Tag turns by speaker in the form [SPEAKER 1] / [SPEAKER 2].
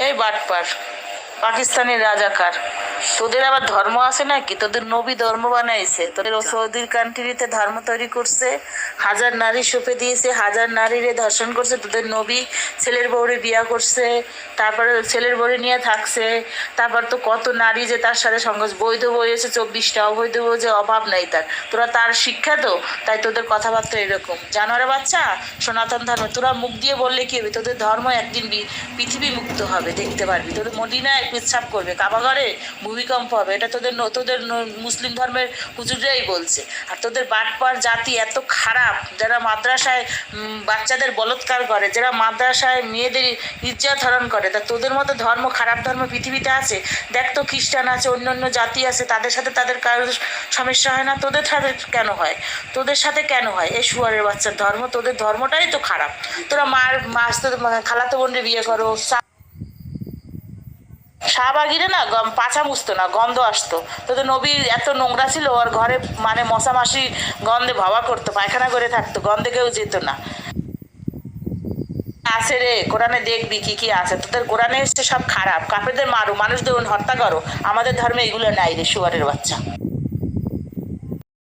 [SPEAKER 1] এই বাটপার পাকিস্তানের রাজাকার। তোদের আবার ধর্ম আছে নাকি? তোদের নবী ধর্ম বানাইছে, তোদের সৌদির কান্ট্রিতে ধর্ম তৈরি করছে, হাজার নারী সঁপে দিয়েছে, হাজার নারীরে ধর্ষণ করছে। তোদের নবী ছেলের বউরে বিয়া করছে, তারপরে ছেলের বউরে নিয়ে থাকছে। তারপর তো কত নারী যে তার সাথে সংঘর্ষ, বৈধ বই হয়েছে 24টা, অবৈধ বই যে অভাব নেই তার। তোরা তার শিক্ষা তো, তাই তোদের কথাবার্তা এরকম। জানোয়ারের বাচ্চা, সনাতন ধর্ম তোরা মুখ দিয়ে বললে কি হবে? তোদের ধর্ম একদিন পৃথিবী মুক্ত হবে, দেখতে পারবি। তোদের মদিনায় পেচ্ছাপ করবে, কাবাঘরে ভূমিকম্প হবে, এটা তোদের মুসলিম ধর্মের হুজুররাই বলছে। আর তোদের বাটপার জাতি এত খারাপ, যারা মাদ্রাসায় বাচ্চাদের বলৎকার করে, যারা মাদ্রাসায় মেয়েদের ইজ্জত হরণ করে, তা তোদের মতো ধর্ম, খারাপ ধর্ম পৃথিবীতে আছে? দেখ তো, খ্রিস্টান আছে, অন্য অন্য জাতি আছে, তাদের সাথে তাদের কারোর সমস্যা হয় না, তোদের সাথে কেন হয়? তোদের সাথে কেন হয়? এই শুয়ারের বাচ্চার ধর্ম, তোদের ধর্মটাই তো খারাপ। তোরা খালাতো বোনরে বিয়ে করো। শাহবাগিরে না পাছা মুছতো না, গন্ধ আসতো। তোদের নবীর এত নোংরা ছিল, ওর ঘরে মানে মশা মাসি গন্ধে ভাবা করতো, পায়খানা করে থাকতো, গন্ধে কেউ যেত না। আছে রে, কোরআনে দেখবি কি কি আছে। তোদের কোরআনে এসছে সব খারাপ, কাফেরদের মারো, মানুষদের হত্যা করো। আমাদের ধর্মে এগুলো নাই রে, শুয়ারের বাচ্চা।